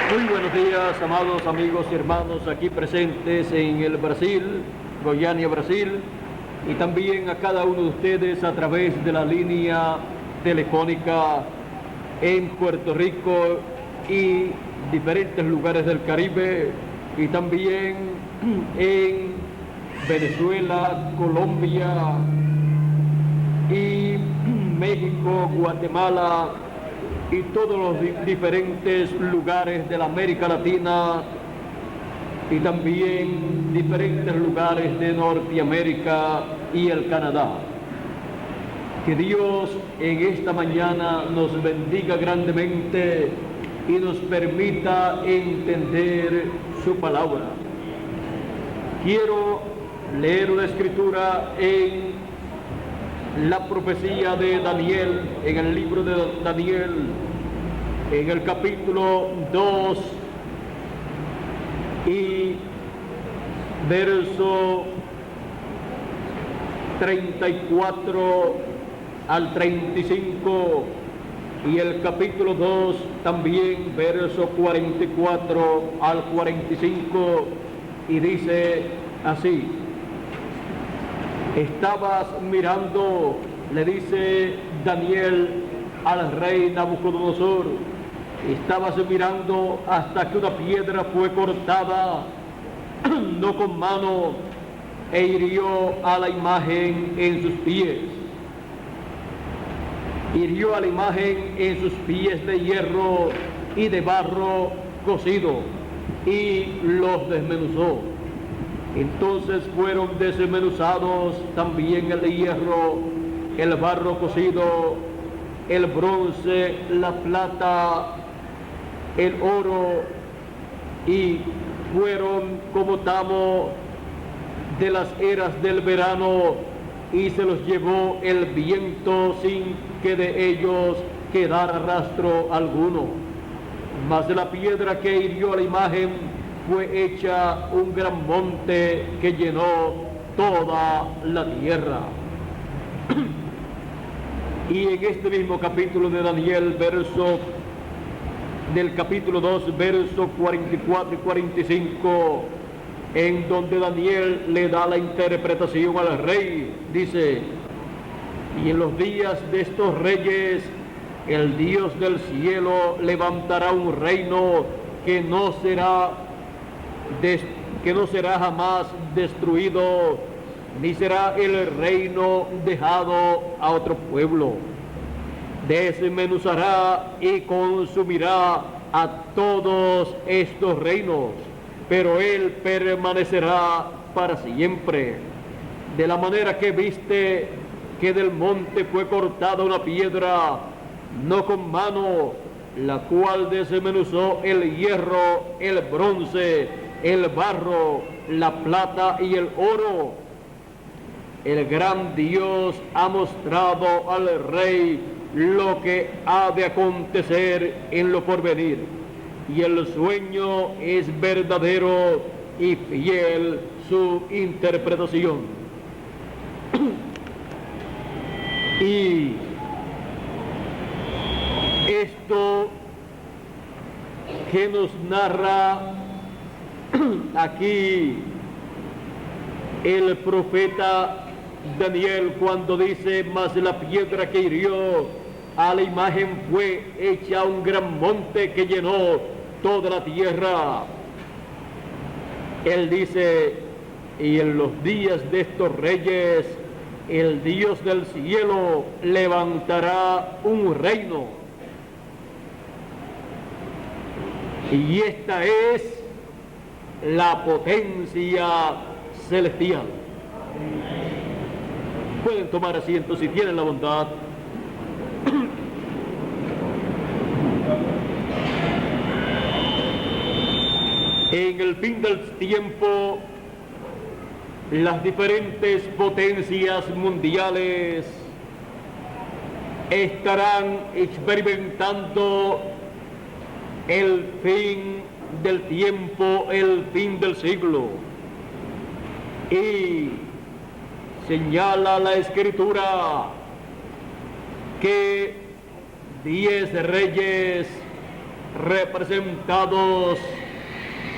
Muy buenos días, amados amigos y hermanos aquí presentes en el Brasil, Goiânia, Brasil, y también a cada uno de ustedes a través de la línea telefónica en Puerto Rico y diferentes lugares del Caribe, y también en Venezuela, Colombia y México, Guatemala y todos los diferentes lugares de la América Latina y también diferentes lugares de Norteamérica y el Canadá. Que Dios en esta mañana nos bendiga grandemente y nos permita entender su palabra. Quiero leer una escritura en la profecía de Daniel, en el libro de Daniel, en el capítulo 2 y verso 34 al 35, y el capítulo 2 también, verso 44 al 45, y dice así: estabas mirando, le dice Daniel al rey Nabucodonosor, estabas mirando hasta que una piedra fue cortada, no con mano, e hirió a la imagen en sus pies. Hirió a la imagen en sus pies de hierro y de barro cocido, y los desmenuzó. Entonces fueron desmenuzados también el hierro, el barro cocido, el bronce, la plata, el oro, y fueron como tamo de las eras del verano, y se los llevó el viento sin que de ellos quedara rastro alguno. Mas de la piedra que hirió a la imagen fue hecha un gran monte que llenó toda la tierra. Y en este mismo capítulo de Daniel, del capítulo 2, versos 44 y 45, en donde Daniel le da la interpretación al rey, dice: y en los días de estos reyes, el Dios del cielo levantará un reino que no será jamás destruido, ni será el reino dejado a otro pueblo. Desmenuzará y consumirá a todos estos reinos, pero él permanecerá para siempre. De la manera que viste que del monte fue cortada una piedra, no con mano, la cual desmenuzó el hierro, el bronce, el barro, la plata y el oro. El gran Dios ha mostrado al rey lo que ha de acontecer en lo porvenir, y el sueño es verdadero y fiel su interpretación. Y esto que nos narra aquí el profeta Daniel, cuando dice: mas la piedra que hirió a la imagen fue hecha un gran monte que llenó toda la tierra. Él dice: y en los días de estos reyes, el Dios del cielo levantará un reino. Y esta es la potencia celestial. Pueden tomar asiento si tienen la bondad. En el fin del tiempo, las diferentes potencias mundiales estarán experimentando el fin del tiempo, el fin del siglo. Y señala la Escritura que 10 reyes representados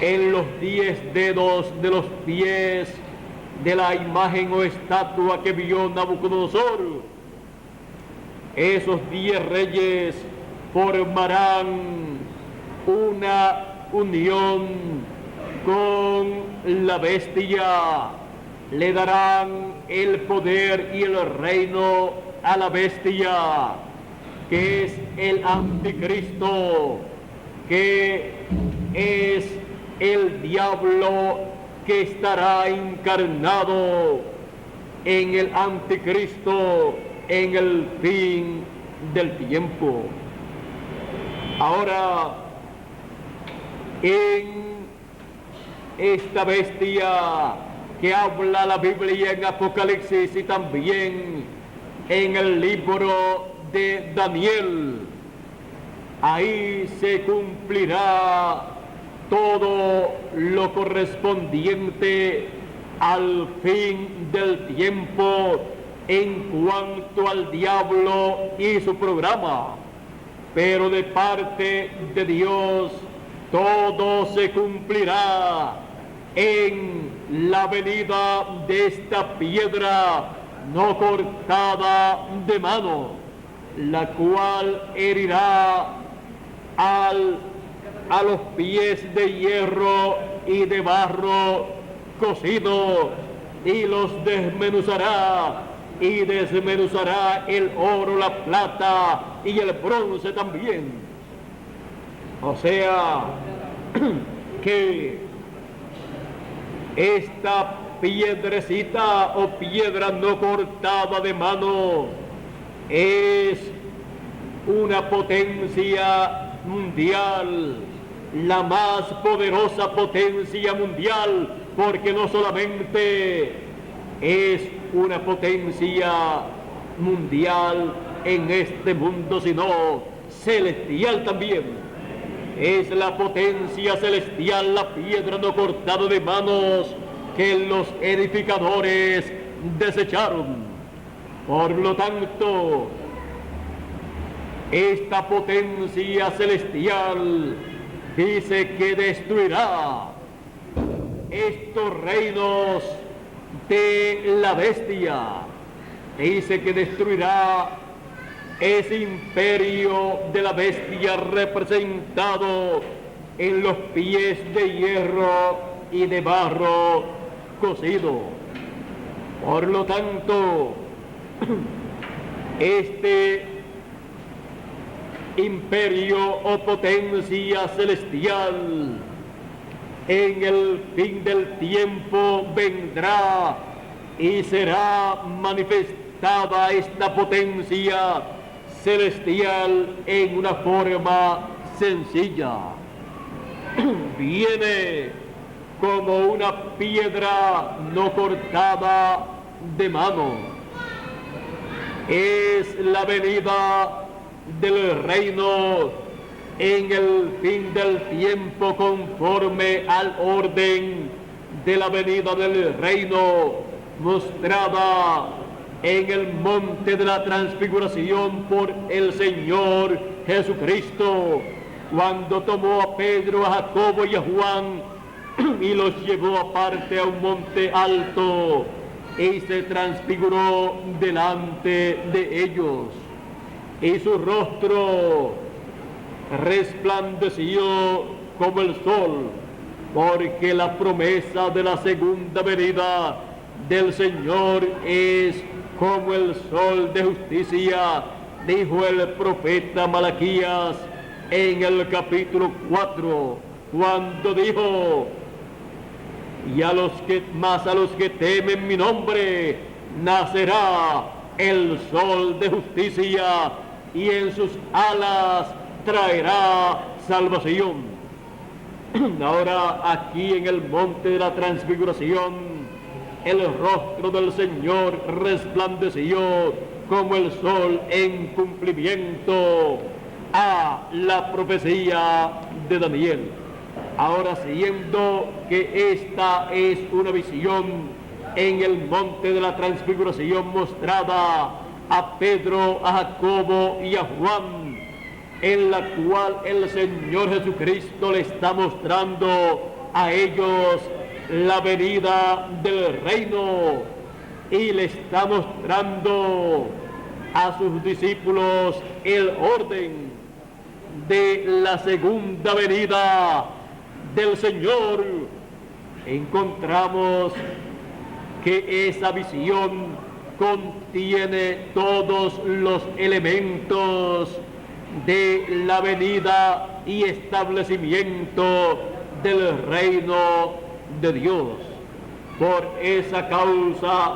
en los 10 dedos de los pies de la imagen o estatua que vio Nabucodonosor. Esos 10 reyes formarán una unión con la bestia, le darán el poder y el reino a la bestia, que es el anticristo, que es el diablo que estará encarnado en el anticristo en el fin del tiempo. Ahora, en esta bestia que habla la Biblia en Apocalipsis y también en el libro de Daniel, ahí se cumplirá todo lo correspondiente al fin del tiempo en cuanto al diablo y su programa. Pero de parte de Dios todo se cumplirá en la venida de esta piedra no cortada de mano, la cual herirá a los pies de hierro y de barro cocido, y los desmenuzará, y desmenuzará el oro, la plata y el bronce también. O sea, que esta piedrecita o piedra no cortada de mano es una potencia mundial, la más poderosa potencia mundial, porque no solamente es una potencia mundial en este mundo, sino celestial también. Es la potencia celestial, la piedra no cortada de manos que los edificadores desecharon. Por lo tanto, esta potencia celestial dice que destruirá estos reinos de la bestia. Dice que destruirá ese imperio de la bestia representado en los pies de hierro y de barro cocido. Por lo tanto, este imperio o potencia celestial en el fin del tiempo vendrá y será manifestada esta potencia celestial en una forma sencilla. Viene como una piedra no cortada de mano. Es la venida del reino en el fin del tiempo conforme al orden de la venida del reino mostrada en el monte de la transfiguración por el Señor Jesucristo, cuando tomó a Pedro, a Jacobo y a Juan y los llevó aparte a un monte alto y se transfiguró delante de ellos, y su rostro resplandeció como el sol, porque la promesa de la segunda venida del Señor es como el sol de justicia, dijo el profeta Malaquías en el capítulo 4, cuando dijo: y a los que temen mi nombre nacerá el sol de justicia, y en sus alas traerá salvación. Ahora, aquí en el monte de la transfiguración, el rostro del Señor resplandeció como el sol en cumplimiento a la profecía de Daniel. Ahora, siendo que esta es una visión en el monte de la transfiguración mostrada a Pedro, a Jacobo y a Juan, en la cual el Señor Jesucristo le está mostrando a ellos la venida del reino y le está mostrando a sus discípulos el orden de la segunda venida del Señor. Encontramos que esa visión contiene todos los elementos de la venida y establecimiento del reino de Dios. Por esa causa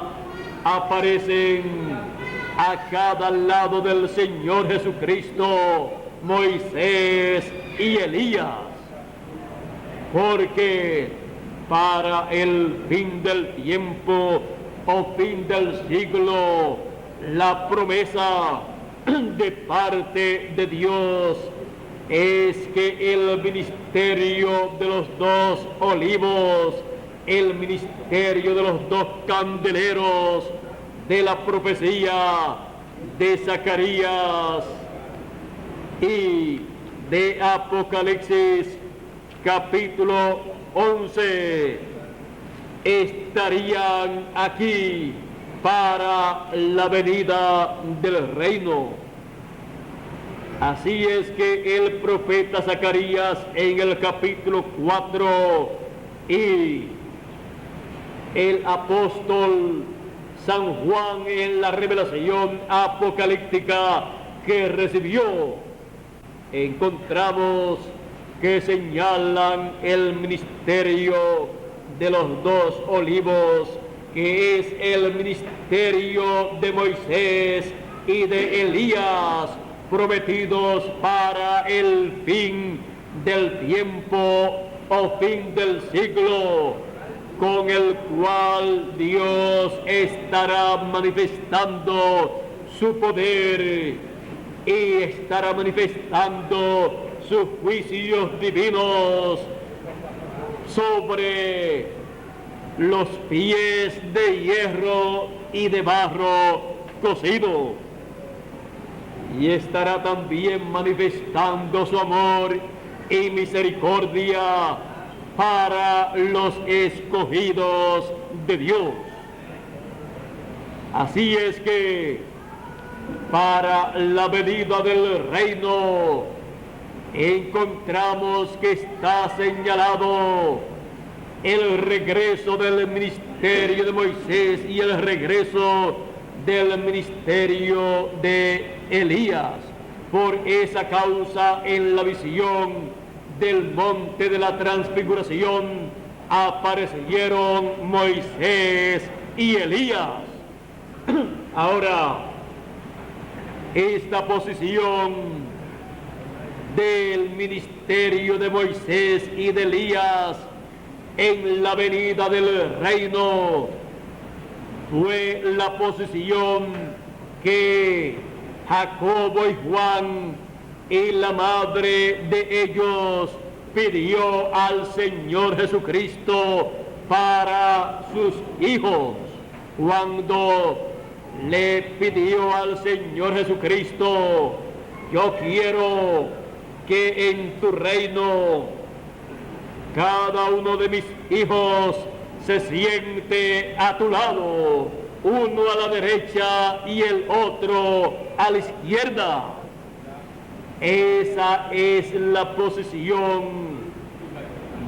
aparecen a cada lado del Señor Jesucristo Moisés y Elías, porque para el fin del tiempo o fin del siglo, la promesa de parte de Dios es que el ministerio de los dos olivos, el ministerio de los dos candeleros de la profecía de Zacarías y de Apocalipsis capítulo 11 estarían aquí para la venida del reino. Así es que el profeta Zacarías en el capítulo 4 y el apóstol San Juan en la revelación apocalíptica que recibió, encontramos que señalan el ministerio de los dos olivos, que es el ministerio de Moisés y de Elías, prometidos para el fin del tiempo o fin del siglo, con el cual Dios estará manifestando su poder y estará manifestando sus juicios divinos sobre los pies de hierro y de barro cocido, y estará también manifestando su amor y misericordia para los escogidos de Dios. Así es que para la venida del reino encontramos que está señalado el regreso del ministerio de Moisés y el regreso del ministerio de Elías. Por esa causa, en la visión del monte de la transfiguración aparecieron Moisés y Elías. Ahora, esta posición del ministerio de Moisés y de Elías en la venida del reino fue la posición que Jacobo y Juan y la madre de ellos pidió al Señor Jesucristo para sus hijos, cuando le pidió al Señor Jesucristo: yo quiero que en tu reino cada uno de mis hijos se siente a tu lado, uno a la derecha y el otro a la izquierda. Esa es la posición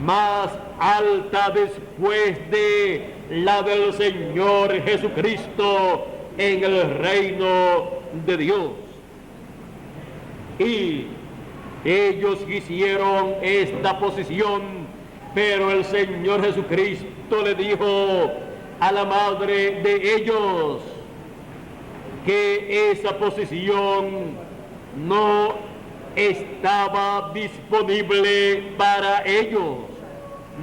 más alta después de la del Señor Jesucristo en el reino de Dios. Y ellos quisieron esta posición, pero el Señor Jesucristo le dijo a la madre de ellos que esa posición no estaba disponible para ellos,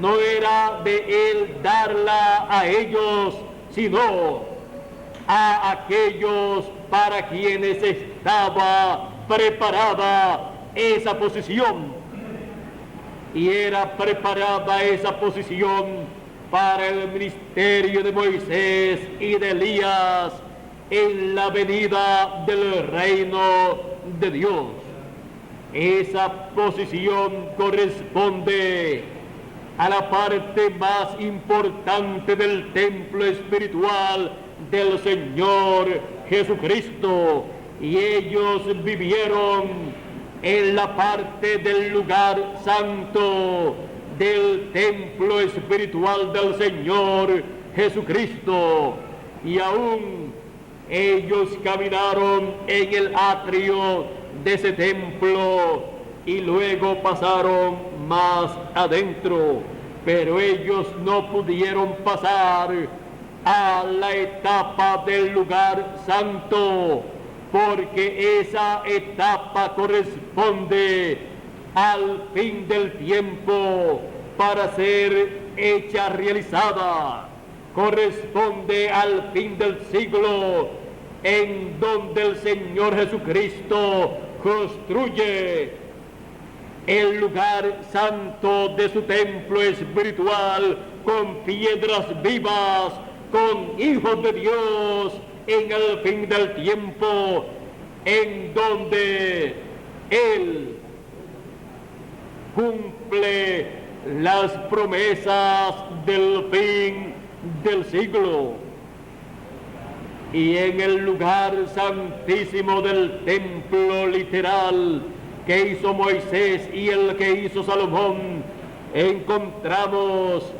no era de él darla a ellos, sino a aquellos para quienes estaba preparada esa posición. Y era preparada esa posición para el ministerio de Moisés y de Elías en la venida del reino de Dios. Esa posición corresponde a la parte más importante del templo espiritual del Señor Jesucristo, y ellos vivieron en la parte del lugar santo del templo espiritual del Señor Jesucristo, y aún ellos caminaron en el atrio de ese templo y luego pasaron más adentro, pero ellos no pudieron pasar a la etapa del lugar santo, porque esa etapa corresponde al fin del tiempo para ser hecha realizada, corresponde al fin del siglo, en donde el Señor Jesucristo construye el lugar santo de su templo espiritual con piedras vivas, con hijos de Dios en el fin del tiempo, en donde Él cumple las promesas del fin del siglo. Y en el lugar santísimo del templo literal que hizo Moisés y el que hizo Salomón, encontramos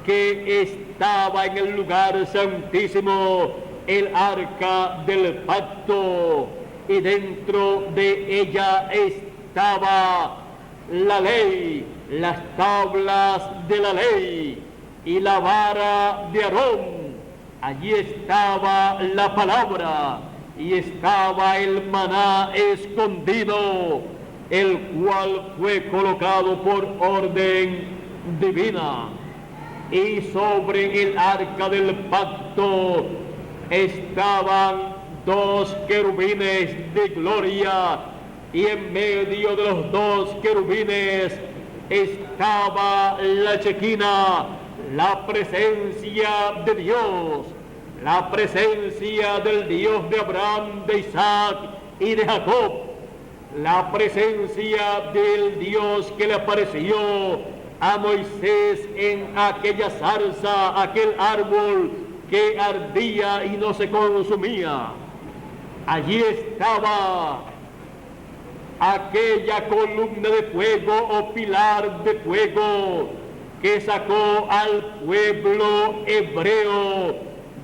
que estaba en el lugar santísimo el arca del pacto, y dentro de ella estaba la ley, las tablas de la ley y la vara de Aarón. Allí estaba la palabra y estaba el maná escondido, el cual fue colocado por orden divina. Y sobre el arca del pacto estaban dos querubines de gloria, y en medio de los dos querubines estaba la chequina, la presencia de Dios, la presencia del Dios de Abraham, de Isaac y de Jacob, la presencia del Dios que le apareció a Moisés en aquella zarza, aquel árbol que ardía y no se consumía. Allí estaba aquella columna de fuego o pilar de fuego que sacó al pueblo hebreo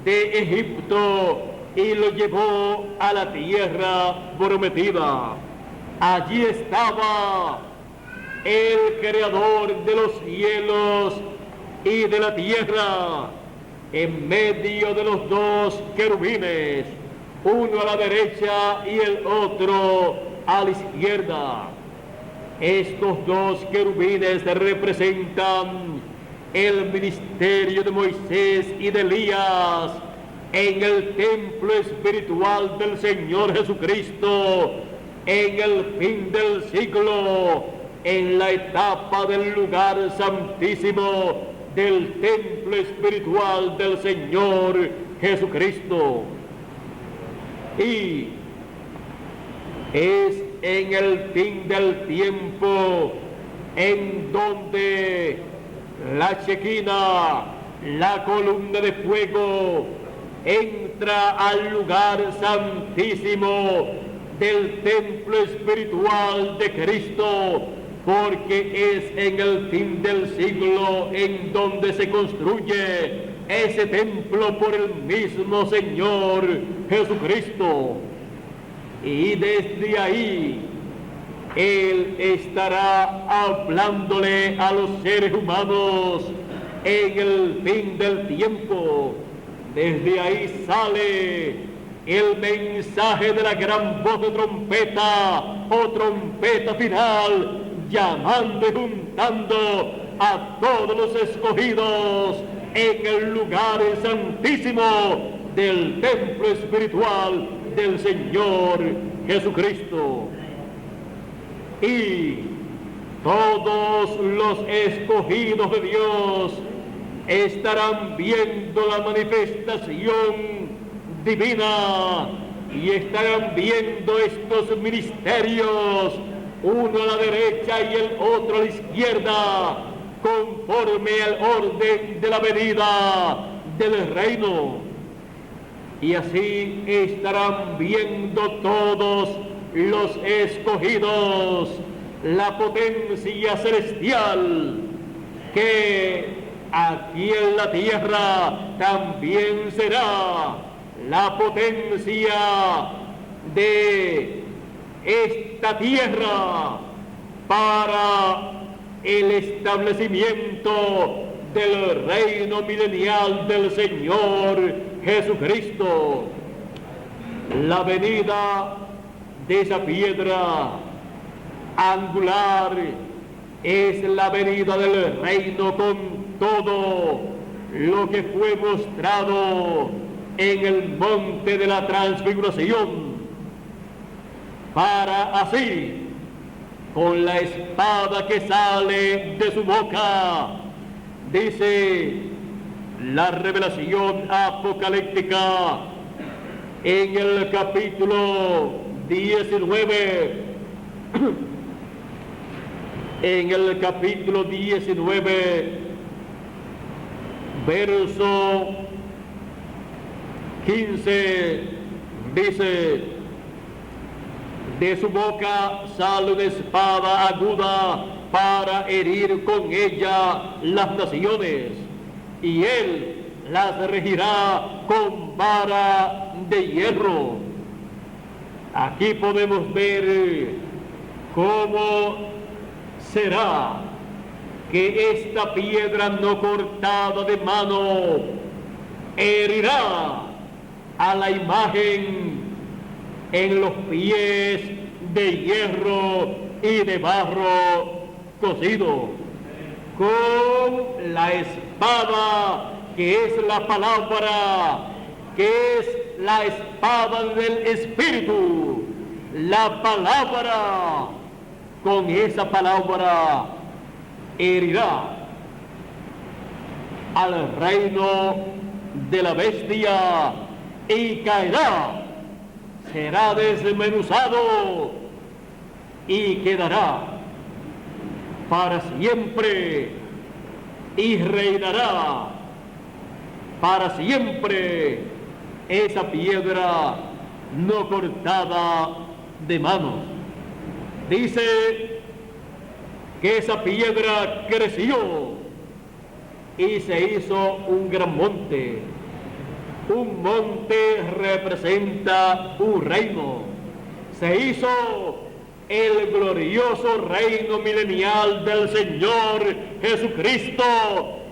de Egipto y lo llevó a la tierra prometida. Allí estaba el creador de los cielos y de la tierra, en medio de los dos querubines, uno a la derecha y el otro a la izquierda. Estos dos querubines representan el ministerio de Moisés y de Elías en el templo espiritual del Señor Jesucristo, en el fin del siglo, en la etapa del lugar santísimo del templo espiritual del Señor Jesucristo. Y es en el fin del tiempo en donde la chequina, la columna de fuego, entra al lugar santísimo del templo espiritual de Cristo, porque es en el fin del siglo en donde se construye ese templo por el mismo Señor Jesucristo. Y desde ahí Él estará hablándole a los seres humanos en el fin del tiempo. Desde ahí sale el mensaje de la gran voz de trompeta o trompeta final, llamando y juntando a todos los escogidos en el lugar santísimo del templo espiritual del Señor Jesucristo. Y todos los escogidos de Dios estarán viendo la manifestación divina y estarán viendo estos ministerios uno a la derecha y el otro a la izquierda, conforme al orden de la venida del reino. Y así estarán viendo todos los escogidos la potencia celestial, que aquí en la tierra también será la potencia de esta tierra para el establecimiento del reino milenial del Señor Jesucristo. La venida de esa piedra angular es la venida del reino con todo lo que fue mostrado en el monte de la transfiguración, para así, con la espada que sale de su boca, dice la revelación apocalíptica en el capítulo 19, en el capítulo 19, verso 15, dice: de su boca sale una espada aguda para herir con ella las naciones, y él las regirá con vara de hierro. Aquí podemos ver cómo será que esta piedra no cortada de mano herirá a la imagen en los pies de hierro y de barro cocido, con la espada que es la palabra, que es la espada del Espíritu, la palabra. Con esa palabra herirá al reino de la bestia y caerá, será desmenuzado y quedará para siempre y reinará para siempre esa piedra no cortada de manos. Dice que esa piedra creció y se hizo un gran monte. Un monte representa un reino. Se hizo el glorioso reino milenial del Señor Jesucristo,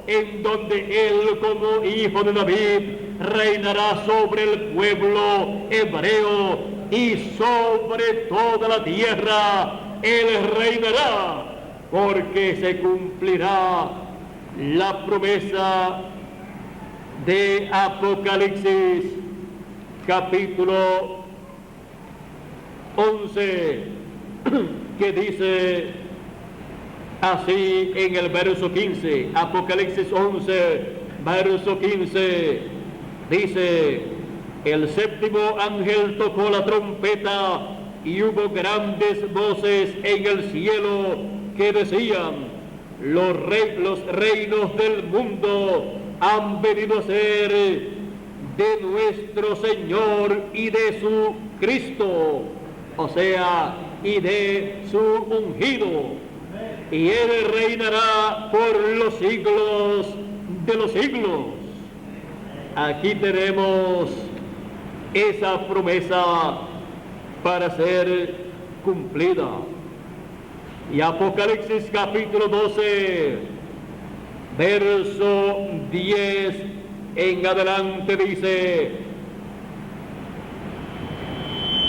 en donde Él, como hijo de David, reinará sobre el pueblo hebreo y sobre toda la tierra. Él reinará porque se cumplirá la promesa de Apocalipsis capítulo 11, que dice así en el verso 15, Apocalipsis 11, verso 15, dice: el séptimo ángel tocó la trompeta y hubo grandes voces en el cielo que decían: los reinos del mundo han venido a ser de nuestro Señor y de su Cristo, o sea, y de su ungido, y Él reinará por los siglos de los siglos. Aquí tenemos esa promesa para ser cumplida. Y Apocalipsis capítulo 12, verso 10 en adelante dice: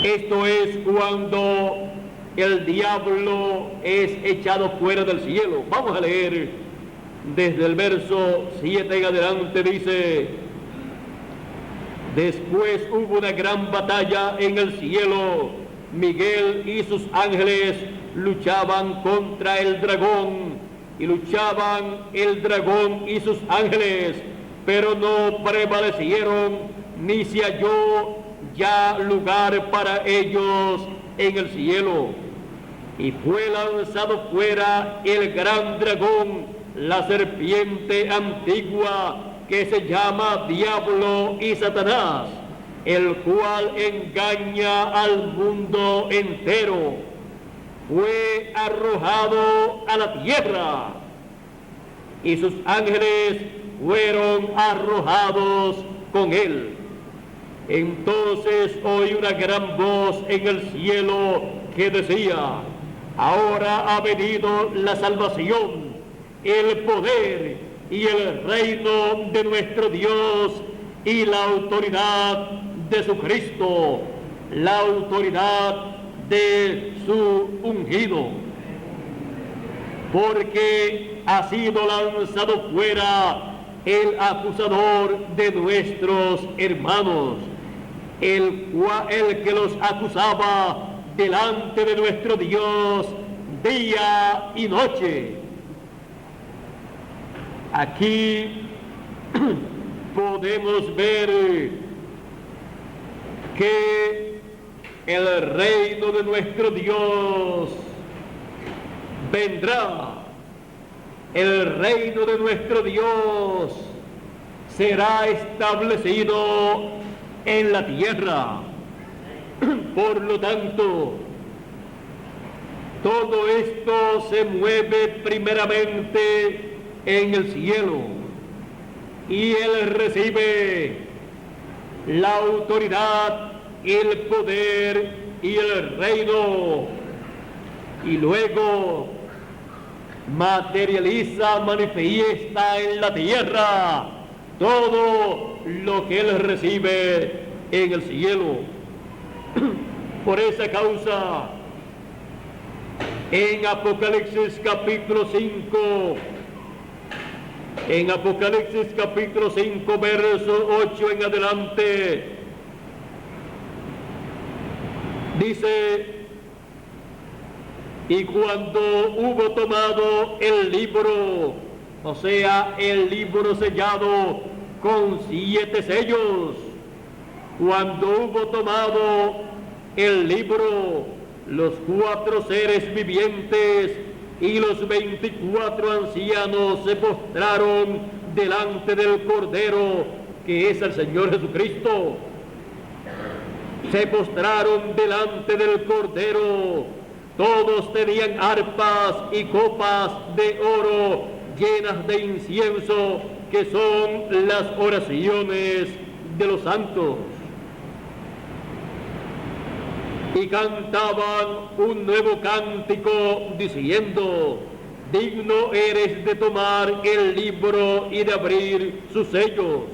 esto es cuando el diablo es echado fuera del cielo. Vamos a leer desde el verso 7 en adelante. Dice: después hubo una gran batalla en el cielo. Miguel y sus ángeles luchaban contra el dragón, y luchaban el dragón y sus ángeles, pero no prevalecieron, ni se halló ya lugar para ellos en el cielo. y fue lanzado fuera el gran dragón, la serpiente antigua, que se llama Diablo y Satanás, el cual engaña al mundo entero. Fue arrojado a la tierra, y sus ángeles fueron arrojados con él. Entonces oí una gran voz en el cielo que decía: ahora ha venido la salvación, el poder y el reino de nuestro Dios y la autoridad de su Cristo, la autoridad de su ungido. Porque ha sido lanzado fuera el acusador de nuestros hermanos, el que los acusaba delante de nuestro Dios día y noche. Aquí podemos ver que el reino de nuestro Dios vendrá. El reino de nuestro Dios será establecido en la tierra. Por lo tanto, todo esto se mueve primeramente en el cielo, y Él recibe la autoridad, el poder y el reino, y luego materializa, manifiesta en la tierra todo lo que Él recibe en el cielo. Por esa causa, en Apocalipsis capítulo 5, verso 8 en adelante, dice: y cuando hubo tomado el libro, o sea, el libro sellado con 7 sellos, cuando hubo tomado el libro, los 4 seres vivientes y los 24 ancianos se postraron delante del Cordero, que es el Señor Jesucristo. Se postraron delante del Cordero. Todos tenían arpas y copas de oro llenas de incienso, que son las oraciones de los santos. Y cantaban un nuevo cántico diciendo: digno eres de tomar el libro y de abrir sus sellos,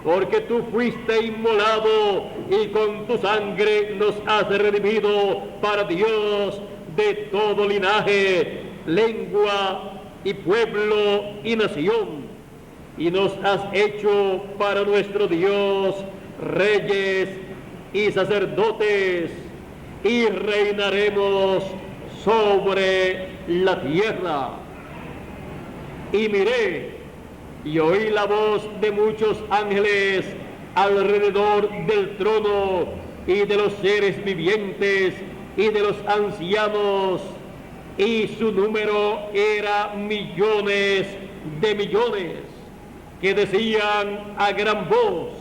porque tú fuiste inmolado y con tu sangre nos has redimido para Dios de todo linaje, lengua y pueblo y nación, y nos has hecho para nuestro Dios reyes y sacerdotes, y reinaremos sobre la tierra. Y miré y oí la voz de muchos ángeles alrededor del trono y de los seres vivientes y de los ancianos, y su número era millones de millones, que decían a gran voz: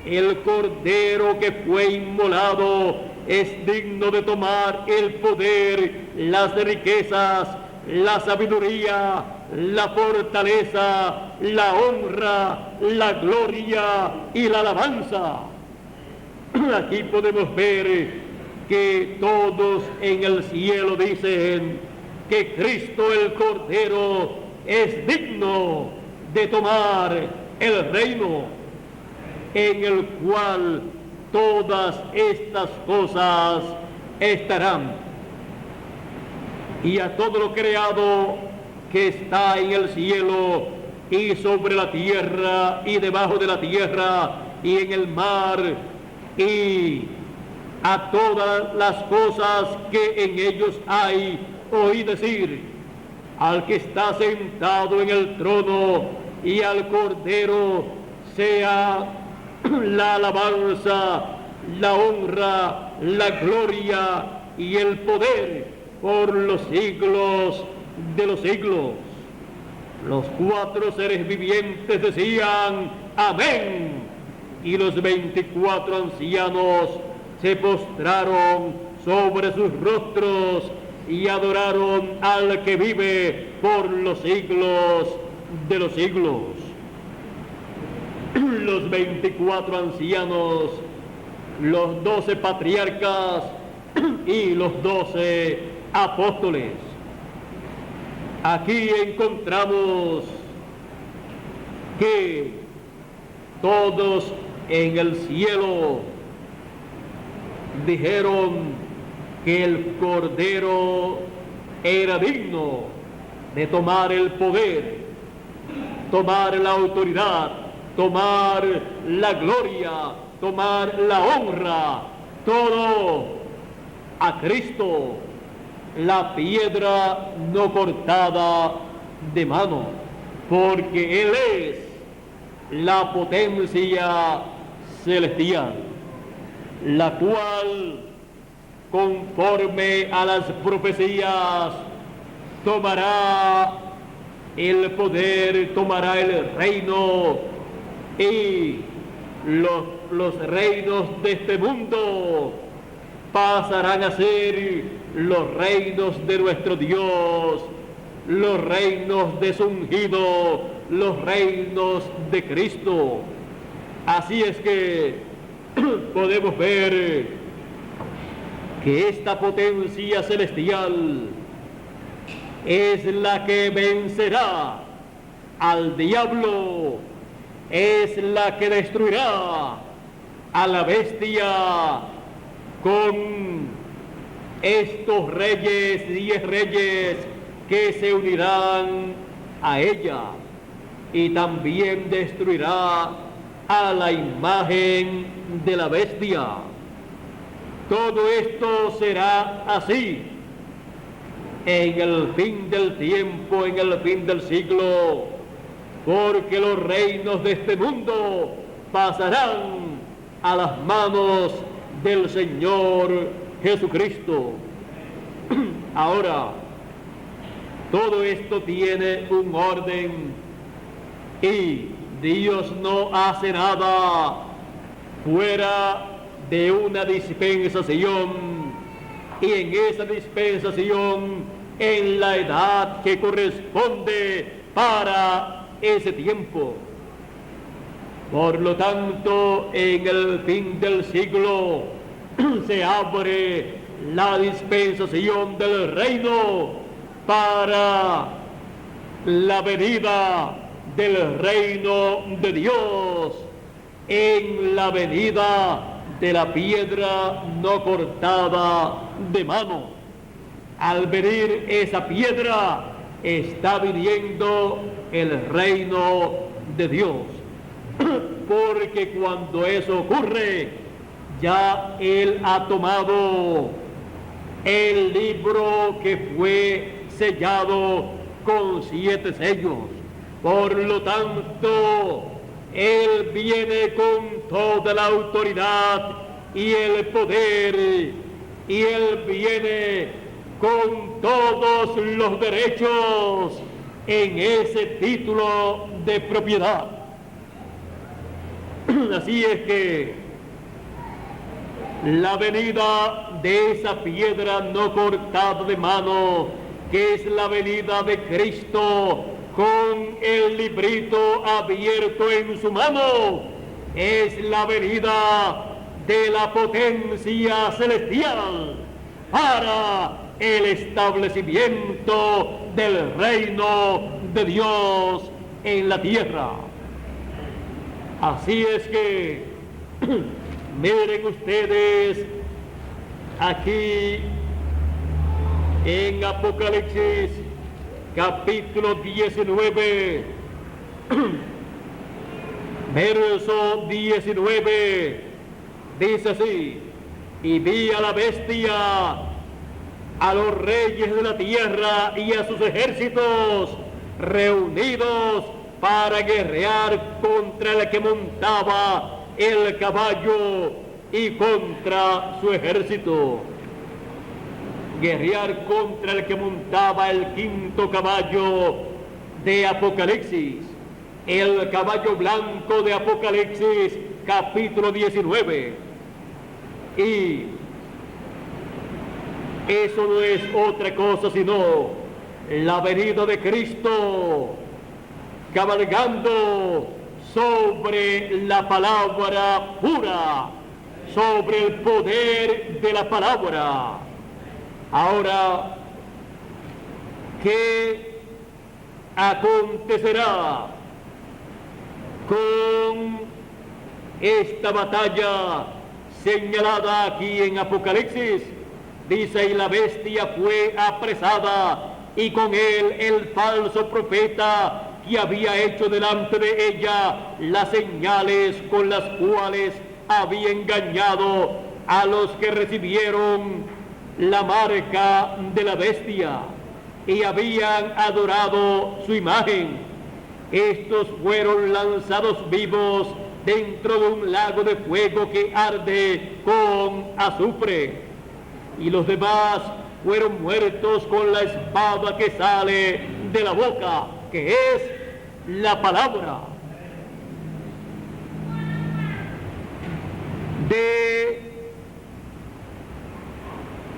el Cordero que fue inmolado es digno de tomar el poder, las riquezas, la sabiduría, la fortaleza, la honra, la gloria y la alabanza. Aquí podemos ver que todos en el cielo dicen que Cristo el Cordero es digno de tomar el reino, en el cual todas estas cosas estarán. Y a todo lo creado que está en el cielo y sobre la tierra y debajo de la tierra y en el mar, y a todas las cosas que en ellos hay, oí decir al que está sentado en el trono y al Cordero sea la alabanza, la honra, la gloria y el poder por los siglos de los siglos. Los 4 seres vivientes decían amén, y los 24 ancianos se postraron sobre sus rostros y adoraron al que vive por los siglos de los siglos. Los 24 ancianos, los 12 patriarcas y los 12 apóstoles. Aquí encontramos que todos en el cielo dijeron que el Cordero era digno de tomar el poder, tomar la autoridad, tomar la gloria, tomar la honra, todo a Cristo, la piedra no cortada de mano, porque Él es la potencia celestial, la cual, conforme a las profecías, tomará el poder, tomará el reino, y los reinos de este mundo pasarán a ser los reinos de nuestro Dios, los reinos de su ungido, los reinos de Cristo. Así es que podemos ver que esta potencia celestial es la que vencerá al diablo, es la que destruirá a la bestia con estos reyes, 10 reyes que se unirán a ella, y también destruirá a la imagen de la bestia. Todo esto será así en el fin del tiempo, en el fin del siglo, porque los reinos de este mundo pasarán a las manos del Señor Jesucristo. Ahora, todo esto tiene un orden, y Dios no hace nada fuera de una dispensación, y en esa dispensación, en la edad que corresponde para ese tiempo. Por lo tanto, en el fin del siglo se abre la dispensación del reino para la venida del reino de Dios, en la venida de la piedra no cortada de mano. Al venir esa piedra, está viniendo el reino de Dios, porque cuando eso ocurre, ya Él ha tomado el libro que fue sellado con 7 sellos. Por lo tanto, Él viene con toda la autoridad y el poder, y Él viene con todos los derechos en ese título de propiedad. Así es que la venida de esa piedra no cortada de mano, que es la venida de Cristo con el librito abierto en su mano, es la venida de la potencia celestial para el establecimiento del reino de Dios en la tierra. Así es que miren ustedes aquí en Apocalipsis capítulo 19, verso 19, dice así: y vi a la bestia, a los reyes de la tierra y a sus ejércitos reunidos para guerrear contra el que montaba el caballo y contra su ejército. guerrear contra el que montaba el quinto caballo de Apocalipsis, el caballo blanco de Apocalipsis, capítulo 19. Y eso no es otra cosa sino la venida de Cristo cabalgando sobre la palabra pura, sobre el poder de la palabra. Ahora, ¿qué acontecerá con esta batalla señalada aquí en Apocalipsis? Dice, y la bestia fue apresada, y con él el falso profeta que había hecho delante de ella las señales con las cuales había engañado a los que recibieron la marca de la bestia y habían adorado su imagen. Estos fueron lanzados vivos dentro de un lago de fuego que arde con azufre, y los demás fueron muertos con la espada que sale de la boca, que es la palabra.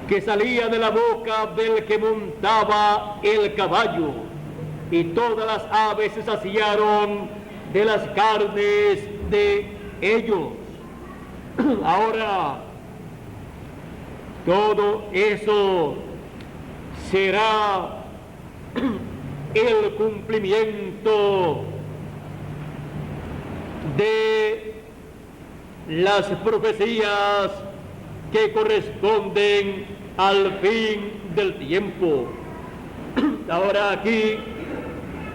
Que salía de la boca del que montaba el caballo, y todas las aves se saciaron de las carnes de ellos. Ahora, todo eso será el cumplimiento de las profecías que corresponden al fin del tiempo. Ahora aquí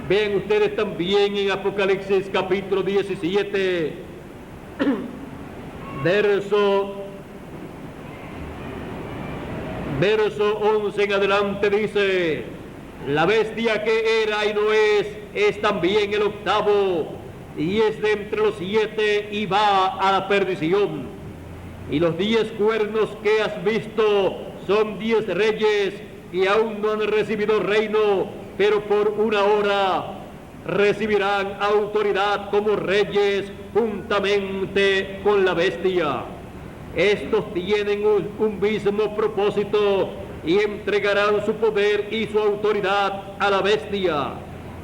ven ustedes también en Apocalipsis capítulo 17, verso 11 en adelante, dice: la bestia que era y no es también el octavo, y es de entre los 7 y va a la perdición. Y los 10 cuernos que has visto son 10 reyes y aún no han recibido reino, pero por una hora recibirán autoridad como reyes juntamente con la bestia. Estos tienen un mismo propósito y entregarán su poder y su autoridad a la bestia.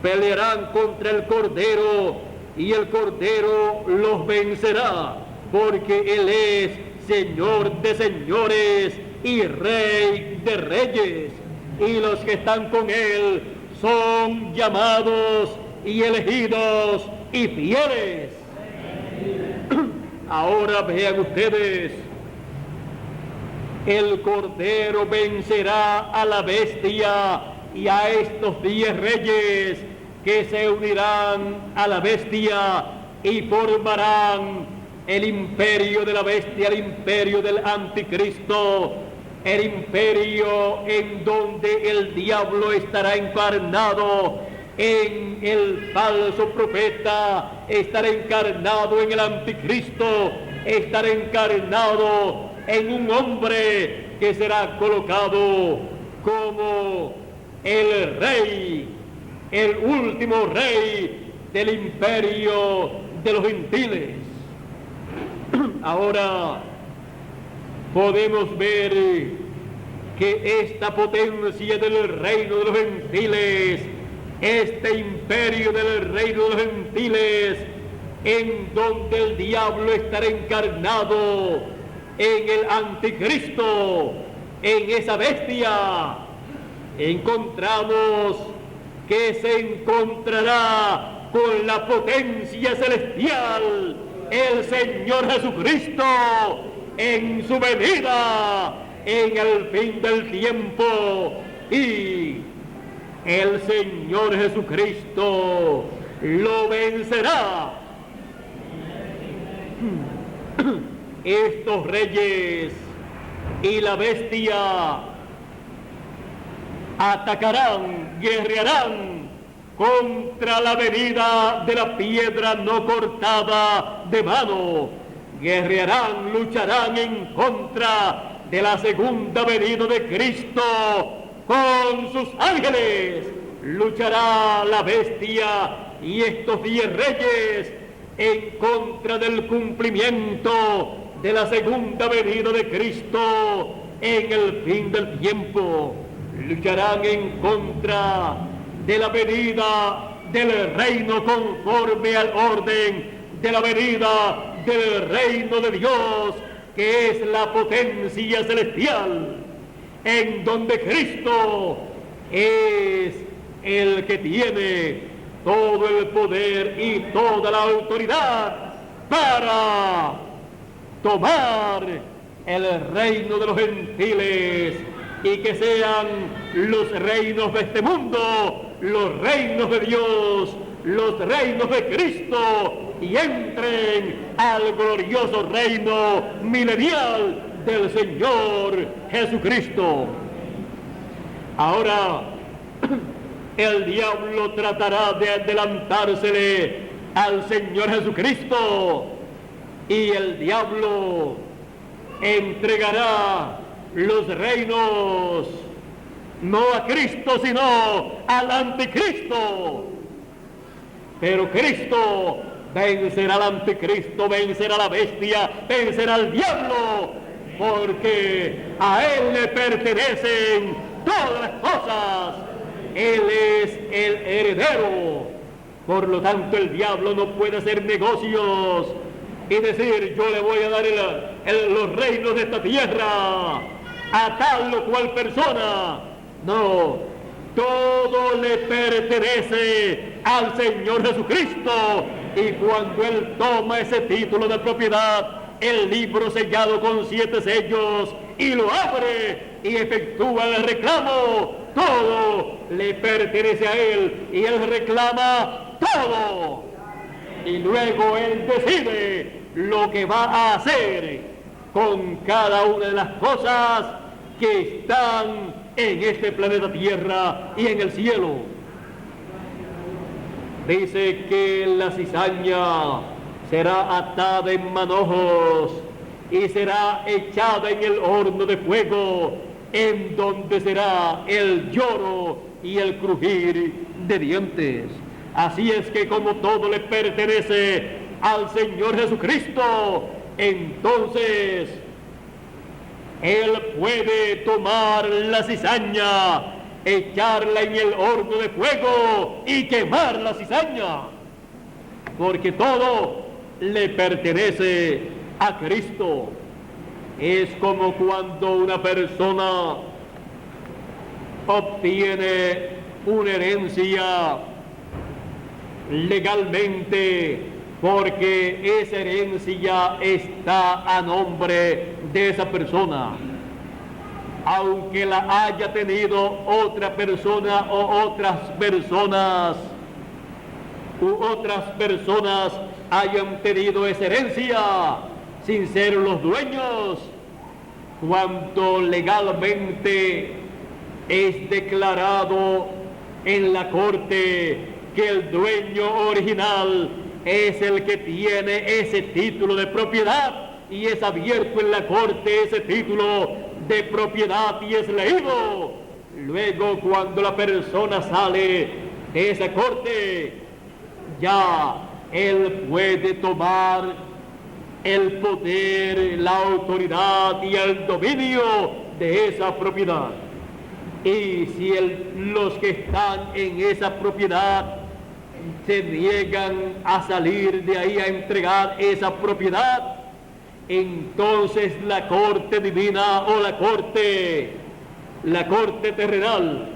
Pelearán contra el Cordero y el Cordero los vencerá, porque Él es Señor de señores y Rey de reyes, y los que están con Él son llamados y elegidos y fieles. Ahora vean ustedes, el Cordero vencerá a la bestia y a estos 10 reyes que se unirán a la bestia y formarán el imperio de la bestia, el imperio del anticristo, el imperio en donde el diablo estará encarnado en el falso profeta, estará encarnado en el anticristo, estará encarnado en un hombre que será colocado como el rey, el último rey del imperio de los gentiles. Ahora podemos ver que esta potencia del reino de los gentiles, este imperio del reino de los gentiles, en donde el diablo estará encarnado en el anticristo, en esa bestia, encontramos que se encontrará con la potencia celestial, el Señor Jesucristo, en su venida, en el fin del tiempo, y el Señor Jesucristo lo vencerá. Estos reyes y la bestia atacarán, guerrearán contra la venida de la piedra no cortada de mano, guerrearán, lucharán en contra de la segunda venida de Cristo con sus ángeles. Luchará la bestia y estos 10 reyes en contra del cumplimiento de la segunda venida de Cristo en el fin del tiempo. Lucharán en contra de la venida del reino conforme al orden de la venida del reino de Dios, que es la potencia celestial, en donde Cristo es el que tiene todo el poder y toda la autoridad para tomar el reino de los gentiles y que sean los reinos de este mundo, los reinos de Dios, los reinos de Cristo, y entren al glorioso reino milenial del Señor Jesucristo. Ahora, el diablo tratará de adelantársele al Señor Jesucristo, y el diablo entregará los reinos no a Cristo, sino al anticristo. Pero Cristo vencerá al anticristo, vencerá a la bestia, vencerá al diablo, porque a Él le pertenecen todas las cosas. Él es el heredero. Por lo tanto, el diablo no puede hacer negocios y decir: yo le voy a dar los reinos de esta tierra a tal o cual persona. No, todo le pertenece al Señor Jesucristo, y cuando Él toma ese título de propiedad, el libro sellado con 7 sellos, y lo abre y efectúa el reclamo, todo le pertenece a Él y Él reclama todo, y luego Él decide lo que va a hacer con cada una de las cosas que están en este planeta Tierra y en el cielo. Dice que la cizaña será atada en manojos y será echada en el horno de fuego, en donde será el lloro y el crujir de dientes. Así es que, como todo le pertenece al Señor Jesucristo, entonces Él puede tomar la cizaña, echarla en el horno de fuego y quemar la cizaña, porque todo le pertenece a Cristo. Es como cuando una persona obtiene una herencia legalmente, porque esa herencia está a nombre de esa persona, aunque la haya tenido otra persona o otras personas hayan tenido esa herencia sin ser los dueños. Cuando legalmente es declarado en la corte que el dueño original es el que tiene ese título de propiedad, y es abierto en la corte ese título de propiedad y es leído, luego cuando la persona sale de esa corte, ya él puede tomar el poder, la autoridad y el dominio de esa propiedad. Y si los que están en esa propiedad se niegan a salir de ahí a entregar esa propiedad, entonces la corte divina o la corte terrenal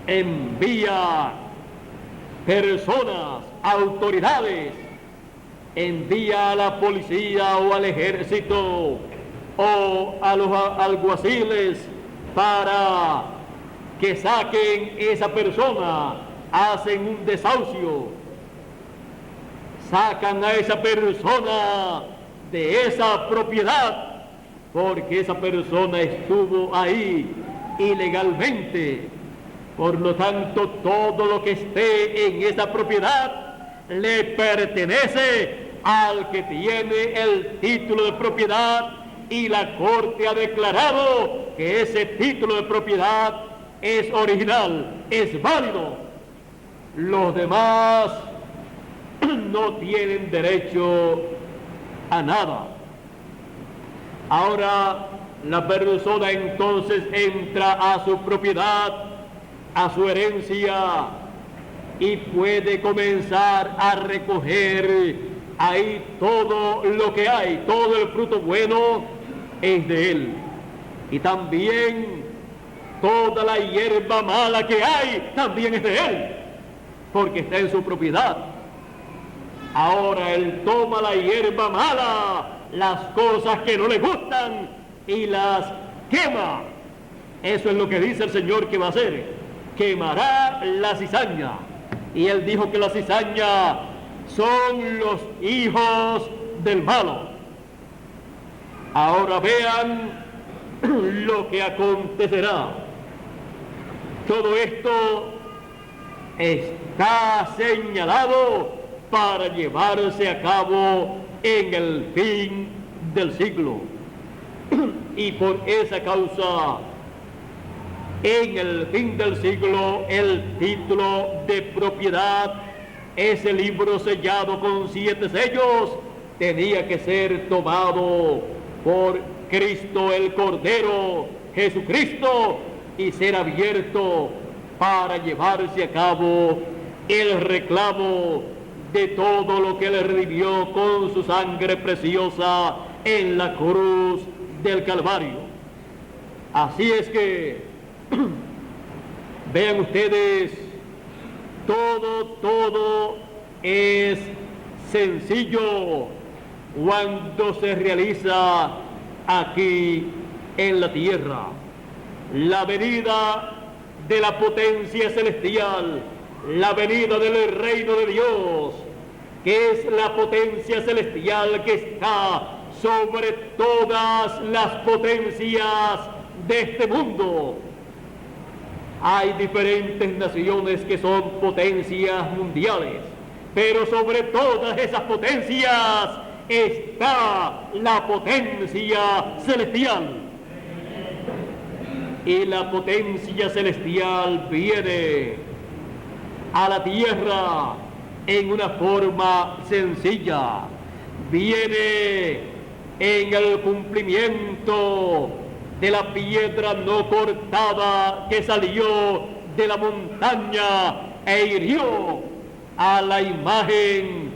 envía personas, autoridades, envía a la policía o al ejército o a los alguaciles para que saquen esa persona, hacen un desahucio, sacan a esa persona de esa propiedad, porque esa persona estuvo ahí ilegalmente. Por lo tanto, todo lo que esté en esa propiedad le pertenece al que tiene el título de propiedad y la corte ha declarado que ese título de propiedad es original, es válido. Los demás no tienen derecho a nada. Ahora la persona entonces entra a su propiedad, a su herencia, y puede comenzar a recoger ahí todo lo que hay, todo el fruto bueno es de él. Y también toda la hierba mala que hay también es de él, porque está en su propiedad. Ahora él toma la hierba mala, las cosas que no le gustan, y las quema. Eso es lo que dice el Señor que va a hacer. Quemará la cizaña. Y él dijo que la cizaña son los hijos del malo. Ahora vean lo que acontecerá. Todo esto está señalado para llevarse a cabo en el fin del siglo. Y por esa causa, en el fin del siglo, el título de propiedad, ese libro sellado con 7 sellos, tenía que ser tomado por Cristo el Cordero, Jesucristo, y ser abierto para llevarse a cabo el reclamo de todo lo que Él redimió con su sangre preciosa en la cruz del Calvario. Así es que vean ustedes, todo es sencillo cuando se realiza aquí en la tierra. La venida de la potencia celestial, la venida del reino de Dios, que es la potencia celestial que está sobre todas las potencias de este mundo. Hay diferentes naciones que son potencias mundiales, pero sobre todas esas potencias está la potencia celestial. Y la potencia celestial viene a la tierra en una forma sencilla, viene en el cumplimiento de la piedra no cortada que salió de la montaña e hirió a la imagen,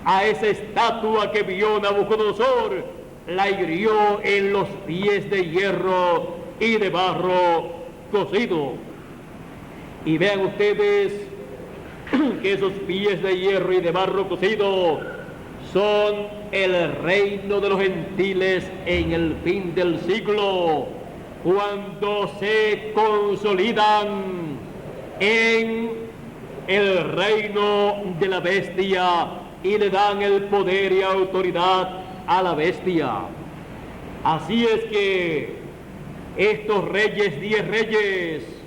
a esa estatua que vio Nabucodonosor, la hirió en los pies de hierro y de barro cocido. Y vean ustedes que esos pies de hierro y de barro cocido son el reino de los gentiles en el fin del siglo, cuando se consolidan en el reino de la bestia y le dan el poder y autoridad a la bestia. Así es que estos reyes, 10 reyes,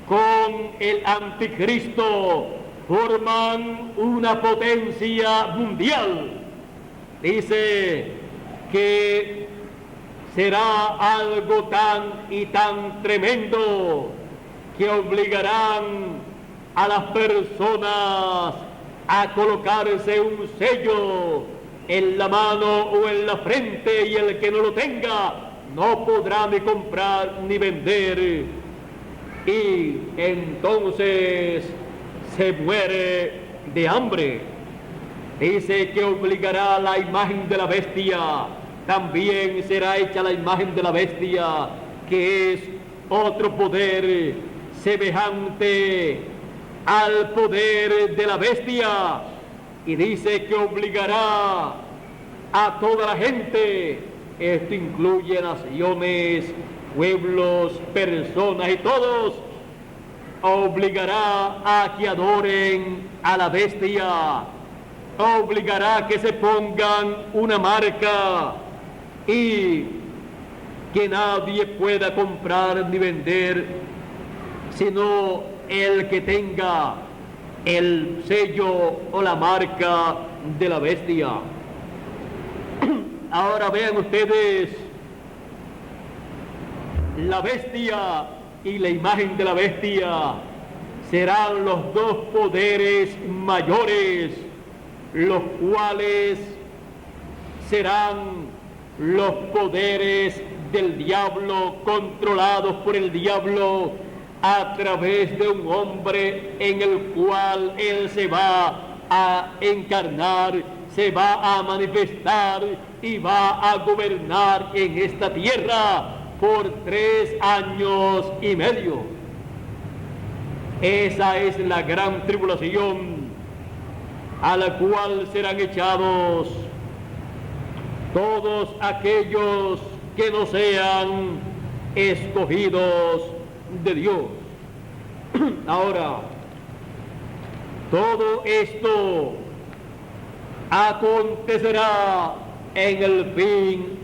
con el anticristo, forman una potencia mundial. Dice que será algo tan y tan tremendo que obligarán a las personas a colocarse un sello en la mano o en la frente, y el que no lo tenga no podrá ni comprar ni vender, y entonces se muere de hambre. Dice que obligará a la imagen de la bestia, también será hecha la imagen de la bestia, que es otro poder semejante al poder de la bestia, y dice que obligará a toda la gente. Esto incluye naciones, pueblos, personas y todos. Obligará a que adoren a la bestia, obligará a que se pongan una marca y que nadie pueda comprar ni vender sino el que tenga el sello o la marca de la bestia. Ahora vean ustedes la bestia y la imagen de la bestia serán los dos poderes mayores, los cuales serán los poderes del diablo, controlados por el diablo a través de un hombre en el cual él se va a encarnar, se va a manifestar y va a gobernar en esta tierra por 3 años y medio. Esa es la gran tribulación a la cual serán echados todos aquellos que no sean escogidos de Dios. Ahora, todo esto acontecerá en el fin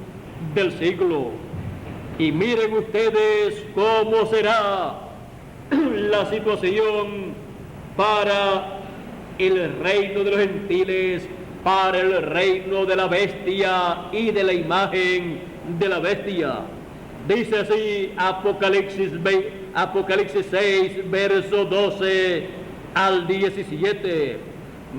del siglo. Y miren ustedes cómo será la situación para el reino de los gentiles, para el reino de la bestia y de la imagen de la bestia. Dice así Apocalipsis 6, verso 12 al 17.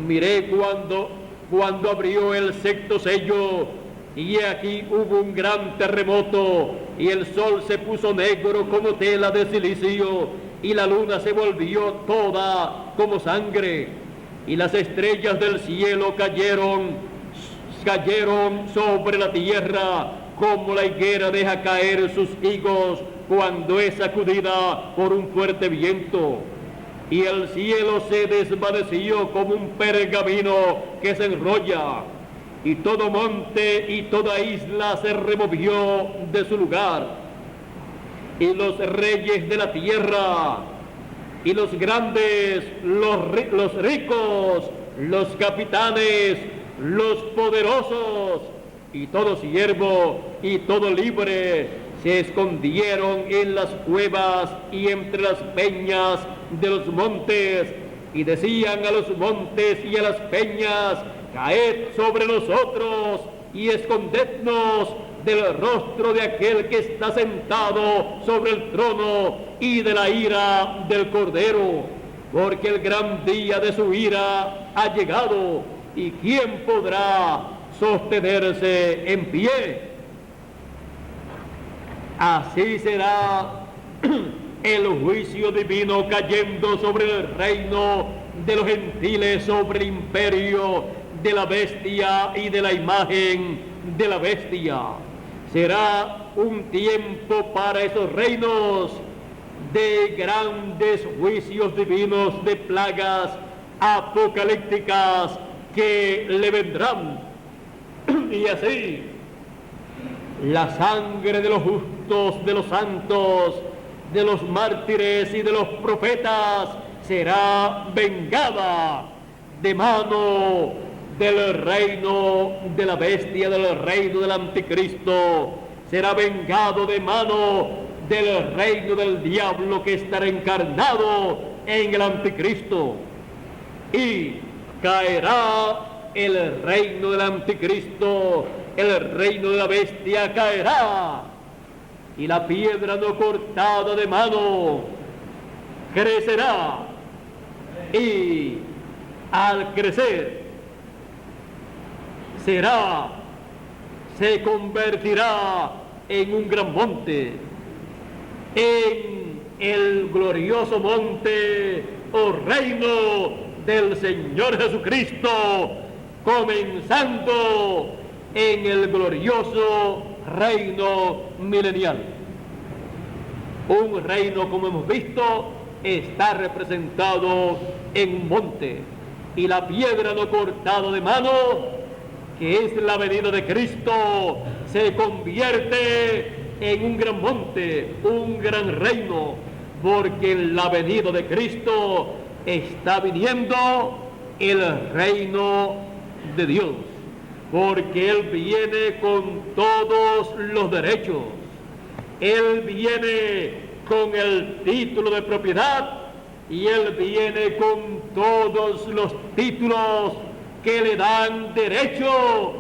Miré cuando abrió el sexto sello, y aquí hubo un gran terremoto, y el sol se puso negro como tela de silicio, y la luna se volvió toda como sangre, y las estrellas del cielo cayeron sobre la tierra, como la higuera deja caer sus higos cuando es sacudida por un fuerte viento. Y el cielo se desvaneció como un pergamino que se enrolla, y todo monte y toda isla se removió de su lugar. Y los reyes de la tierra, y los grandes, los ricos, los capitanes, los poderosos, y todo siervo y todo libre, se escondieron en las cuevas y entre las peñas de los montes, y decían a los montes y a las peñas: caed sobre nosotros y escondednos del rostro de aquel que está sentado sobre el trono y de la ira del Cordero, porque el gran día de su ira ha llegado, y ¿quién podrá sostenerse en pie? Así será el juicio divino cayendo sobre el reino de los gentiles, sobre el imperio de la bestia y de la imagen de la bestia. Será un tiempo para esos reinos de grandes juicios divinos, de plagas apocalípticas que le vendrán. Y así, la sangre de los justos, de los santos, de los mártires y de los profetas será vengada de mano del reino de la bestia, del reino del anticristo. Será vengado de mano del reino del diablo, que estará encarnado en el anticristo. Y caerá el reino del anticristo, el reino de la bestia caerá, y la piedra no cortada de mano crecerá, y al crecer se convertirá en un gran monte, en el glorioso monte o reino del Señor Jesucristo, comenzando en el glorioso reino milenial. Un reino, como hemos visto, está representado en un monte, y la piedra no cortada de mano, que es la venida de Cristo, se convierte en un gran monte, un gran reino, porque en la venida de Cristo está viniendo el reino de Dios, porque Él viene con todos los derechos, Él viene con el título de propiedad, y Él viene con todos los títulos que le dan derecho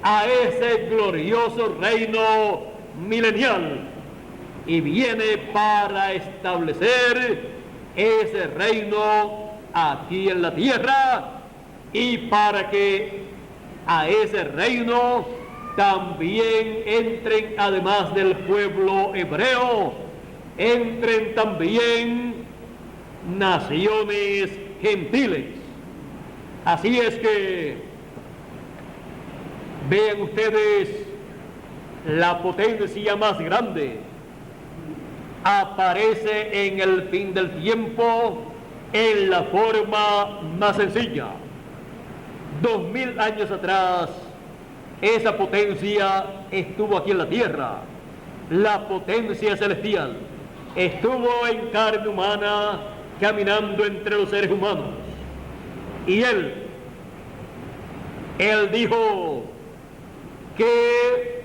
a ese glorioso reino milenial. y viene para establecer ese reino aquí en la tierra, y para que a ese reino también entren, además del pueblo hebreo, entren también naciones gentiles. Así es que vean ustedes, la potencia más grande aparece en el fin del tiempo en la forma más sencilla. 2000 años atrás, esa potencia estuvo aquí en la tierra. La potencia celestial estuvo en carne humana, caminando entre los seres humanos. Y él dijo que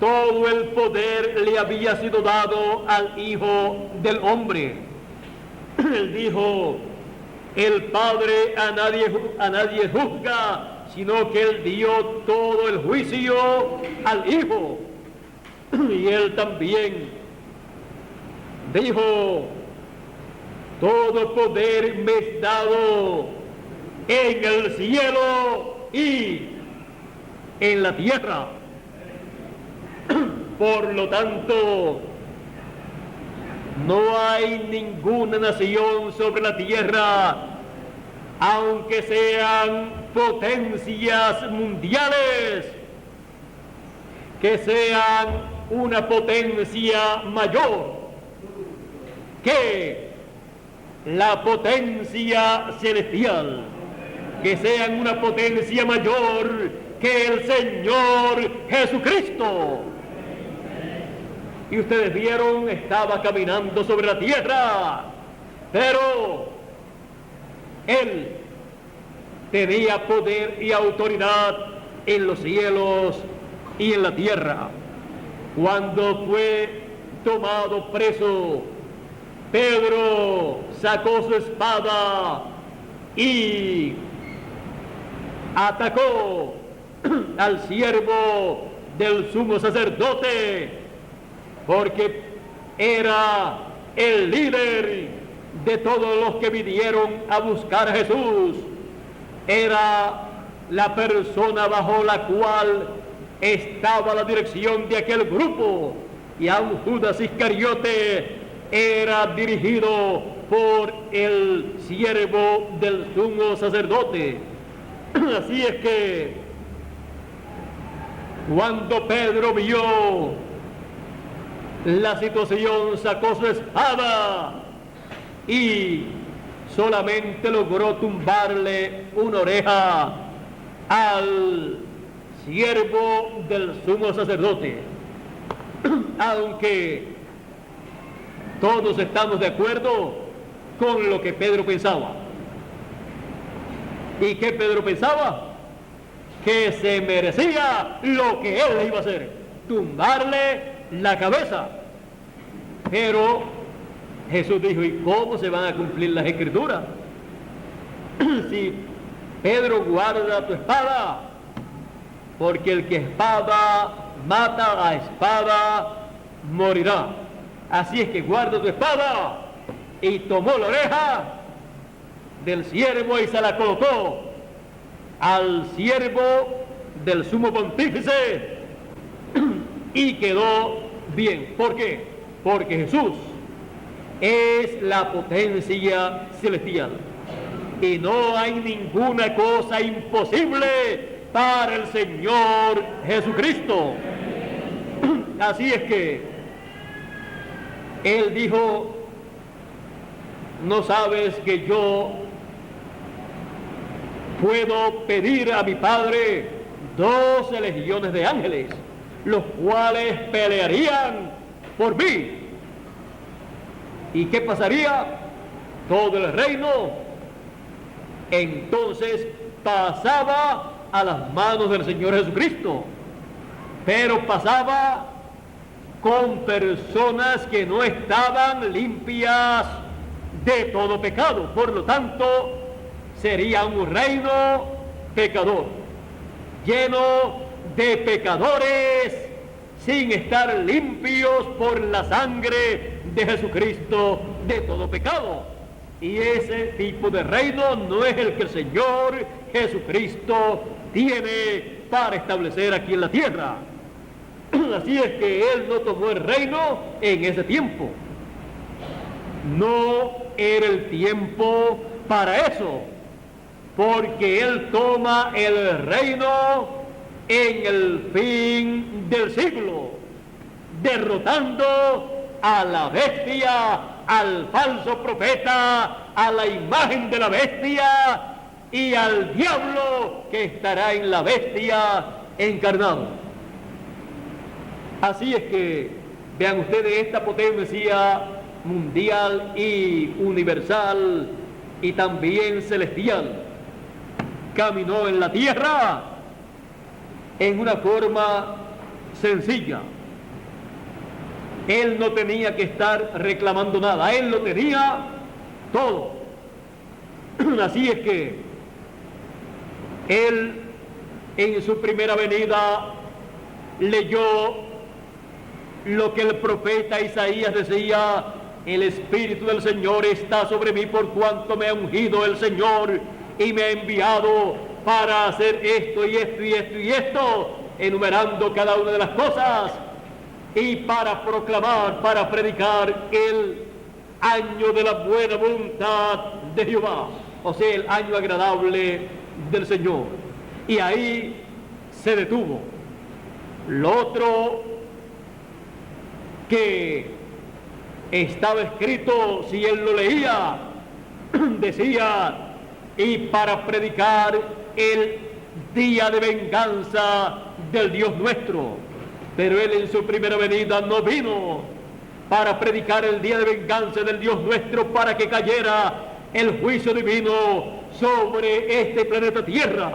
todo el poder le había sido dado al Hijo del Hombre. Él dijo: el Padre a nadie juzga, sino que Él dio todo el juicio al Hijo. Y Él también dijo: todo poder me es dado en el cielo y en la tierra. Por lo tanto, no hay ninguna nación sobre la tierra, aunque sean potencias mundiales, que sean una potencia mayor que la potencia celestial, que sean una potencia mayor que el Señor Jesucristo. Y ustedes vieron, estaba caminando sobre la tierra, pero Él tenía poder y autoridad en los cielos y en la tierra. Cuando fue tomado preso, Pedro sacó su espada y atacó al siervo del sumo sacerdote, porque era el líder de todos los que vinieron a buscar a Jesús. Era la persona bajo la cual estaba la dirección de aquel grupo, y aun Judas Iscariote era dirigido por el siervo del sumo sacerdote. Así es que cuando Pedro vio la situación, sacó su espada y solamente logró tumbarle una oreja al siervo del sumo sacerdote. Aunque todos estamos de acuerdo con lo que Pedro pensaba. ¿Y qué Pedro pensaba? Que se merecía lo que él le iba a hacer, tumbarle la cabeza. Pero Jesús dijo: ¿y cómo se van a cumplir las escrituras? Si Pedro, guarda tu espada, porque el que espada mata, a espada morirá. Así es que guarda tu espada. Y tomó la oreja del siervo y se la colocó al siervo del sumo pontífice, y quedó bien. ¿Por qué? Porque Jesús es la potencia celestial, y no hay ninguna cosa imposible para el Señor Jesucristo. Así es que Él dijo: ¿no sabes que yo puedo pedir a mi Padre 12 legiones de ángeles, los cuales pelearían por mí? ¿Y qué pasaría? Todo el reino entonces pasaba a las manos del Señor Jesucristo, pero pasaba con personas que no estaban limpias de todo pecado. Por lo tanto, sería un reino pecador, lleno de pecadores sin estar limpios por la sangre de Jesucristo de todo pecado. Y ese tipo de reino no es el que el Señor Jesucristo tiene para establecer aquí en la tierra. Así es que Él no tomó el reino en ese tiempo. No era el tiempo para eso, porque Él toma el reino en el fin del siglo, derrotando a la bestia, al falso profeta, a la imagen de la bestia y al diablo que estará en la bestia encarnado. Así es que vean ustedes, esta potencia mundial y universal y también celestial caminó en la tierra en una forma sencilla. Él no tenía que estar reclamando nada, Él lo tenía todo. Así es que Él en su primera venida leyó lo que el profeta Isaías decía: el Espíritu del Señor está sobre mí por cuanto me ha ungido el Señor y me ha enviado para hacer esto y esto y esto y esto, enumerando cada una de las cosas, y para proclamar, para predicar el año de la buena voluntad de Jehová, o sea, el año agradable del Señor. Y ahí se detuvo. Lo otro que estaba escrito, si él lo leía, decía: y para predicar el día de venganza del Dios nuestro. Pero él en su primera venida no vino para predicar el día de venganza del Dios nuestro, para que cayera el juicio divino sobre este planeta Tierra,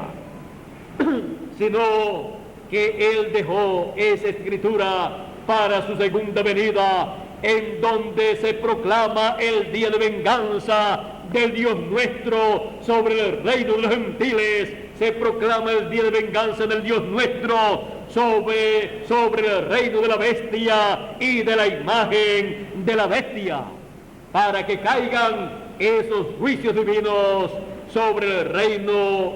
sino que él dejó esa escritura para su segunda venida, en donde se proclama el día de venganza del Dios nuestro sobre el reino de los gentiles. Se proclama el día de venganza del Dios nuestro sobre el reino de la bestia y de la imagen de la bestia, para que caigan esos juicios divinos sobre el reino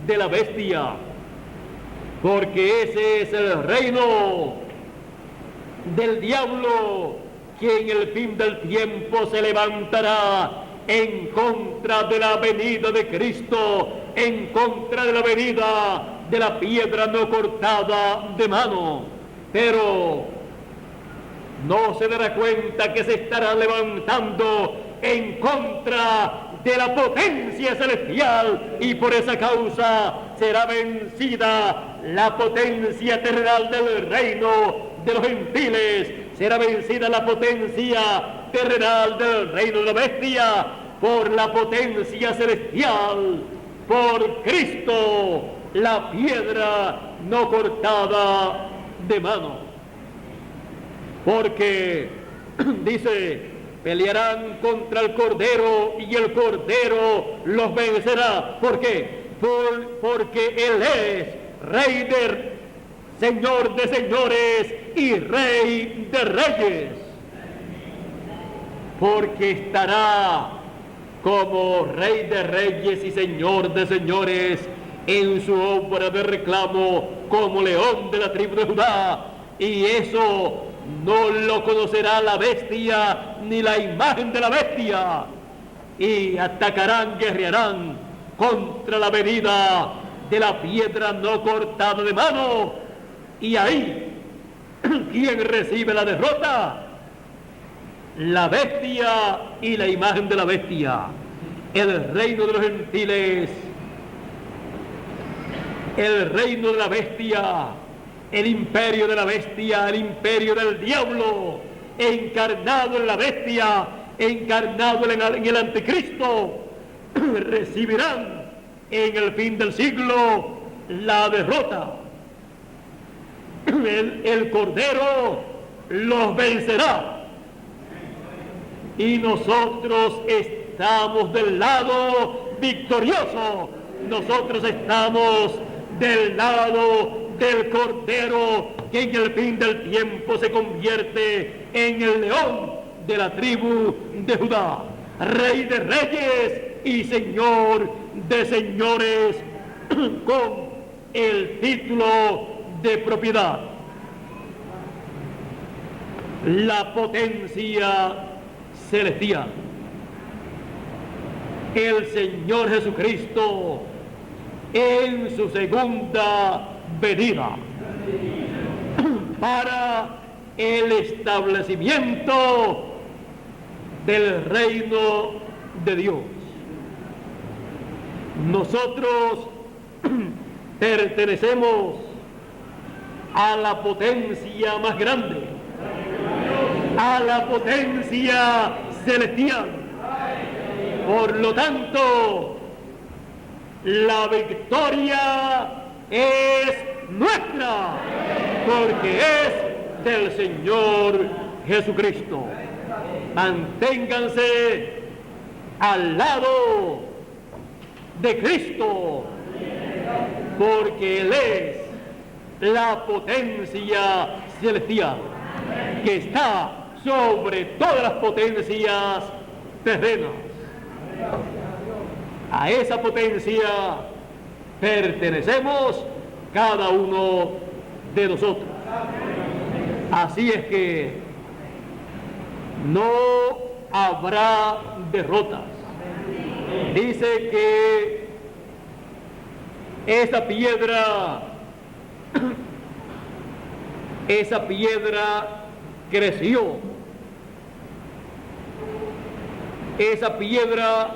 de la bestia, porque ese es el reino del diablo, que en el fin del tiempo se levantará en contra de la venida de Cristo, en contra de la venida de la piedra no cortada de mano. Pero no se dará cuenta que se estará levantando en contra de la potencia celestial, y por esa causa será vencida la potencia terrenal del reino de los gentiles, será vencida la potencia terrenal del reino de la bestia por la potencia celestial, por Cristo, la piedra no cortada de mano. Porque dice: pelearán contra el Cordero y el Cordero los vencerá. ¿Por qué? Porque Él es Rey Señor de señores y Rey de reyes. Porque estará como Rey de reyes y Señor de señores en su obra de reclamo como león de la tribu de Judá. Y eso no lo conocerá la bestia ni la imagen de la bestia, y atacarán, guerrearán contra la venida de la piedra no cortada de mano. Y ahí, ¿quién recibe la derrota? La bestia y la imagen de la bestia, el reino de los gentiles, el reino de la bestia, el imperio de la bestia, el imperio del diablo, encarnado en la bestia, encarnado en el anticristo, recibirán en el fin del siglo la derrota. El Cordero los vencerá, y nosotros estamos del lado victorioso, nosotros estamos del lado del Cordero, que en el fin del tiempo se convierte en el león de la tribu de Judá, Rey de reyes y Señor de señores, con el título de propiedad. La potencia celestial. El Señor Jesucristo en su segunda venida para el establecimiento del reino de Dios. Nosotros pertenecemos a la potencia más grande, a la potencia celestial. Por lo tanto, la victoria es nuestra, porque es del Señor Jesucristo. Manténganse al lado de Cristo, porque Él es la potencia celestial que está sobre todas las potencias terrenas. A esa potencia pertenecemos cada uno de nosotros. Así es que no habrá derrotas. Dice que esa piedra creció. Esa piedra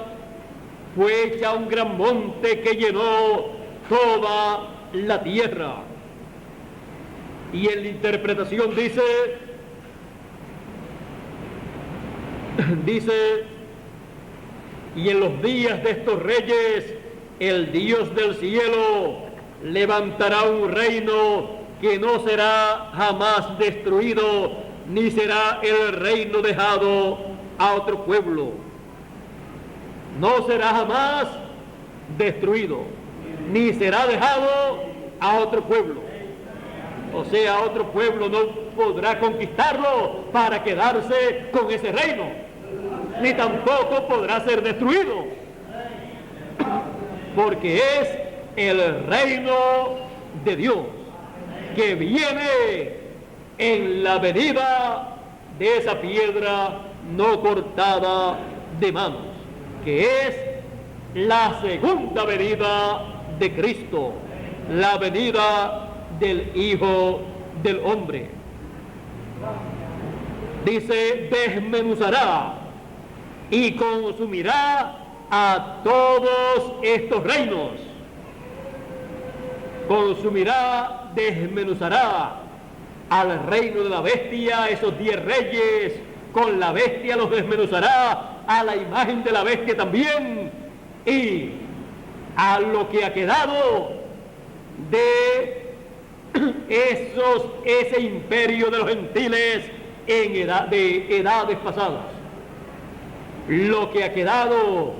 fue hecha un gran monte que llenó toda la tierra. Y en la interpretación dice, y en los días de estos reyes, el Dios del cielo levantará un reino que no será jamás destruido, ni será el reino dejado a otro pueblo. No será jamás destruido, ni será dejado a otro pueblo. O sea, otro pueblo no podrá conquistarlo para quedarse con ese reino, ni tampoco podrá ser destruido, porque es el reino de Dios que viene en la venida de esa piedra no cortada de manos, que es la segunda venida de Cristo, la venida del Hijo del Hombre. Dice, desmenuzará y consumirá a todos estos reinos. Consumirá, desmenuzará al reino de la bestia, esos 10 reyes, con la bestia los desmenuzará, a la imagen de la bestia también, y a lo que ha quedado de ese imperio de los gentiles de edades pasadas. Lo que ha quedado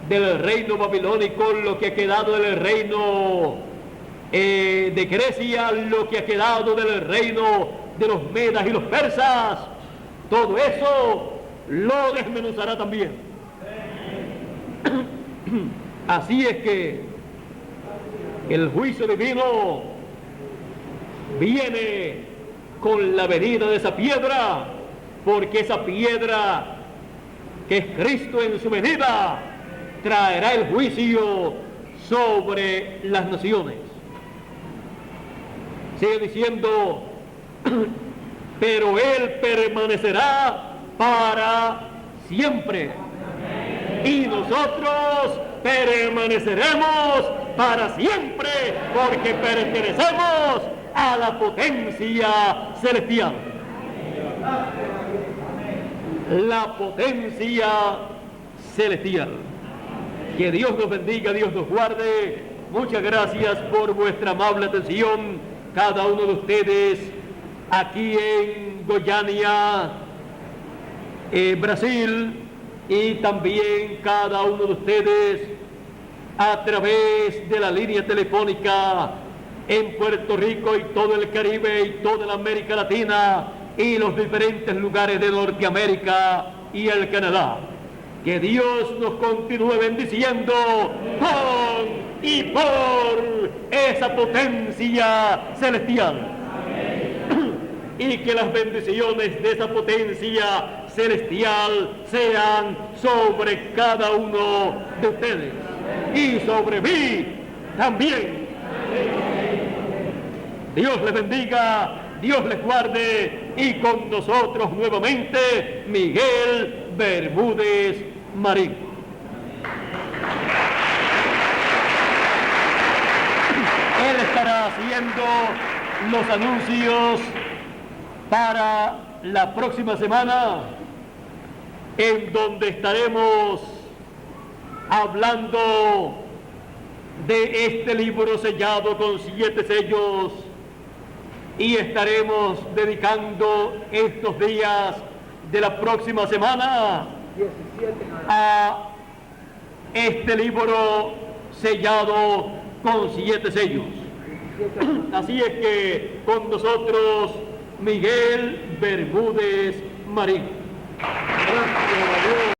del reino babilónico, lo que ha quedado del reino de Grecia, lo que ha quedado del reino de los medas y los persas, todo eso lo desmenuzará también. Así es que el juicio divino viene con la venida de esa piedra, porque esa piedra que es Cristo en su venida traerá el juicio sobre las naciones. Sigue diciendo, pero Él permanecerá para siempre, y nosotros permaneceremos para siempre, porque pertenecemos a la potencia celestial. La potencia celestial. Que Dios nos bendiga, Dios nos guarde. Muchas gracias por vuestra amable atención, cada uno de ustedes aquí en Goiânia, Brasil, y también cada uno de ustedes a través de la línea telefónica en Puerto Rico y todo el Caribe y toda la América Latina y los diferentes lugares de Norteamérica y el Canadá. Que Dios nos continúe bendiciendo con y por esa potencia celestial. Y que las bendiciones de esa potencia celestial sean sobre cada uno de ustedes y sobre mí también. Dios les bendiga, Dios les guarde, y con nosotros nuevamente Miguel Bermúdez Marín. Él estará haciendo los anuncios para la próxima semana, en donde estaremos hablando de este libro sellado con 7 sellos, y estaremos dedicando estos días de la próxima semana a este libro sellado con 7 sellos. Así es que con nosotros Miguel Bermúdez Marín. Gracias a Dios.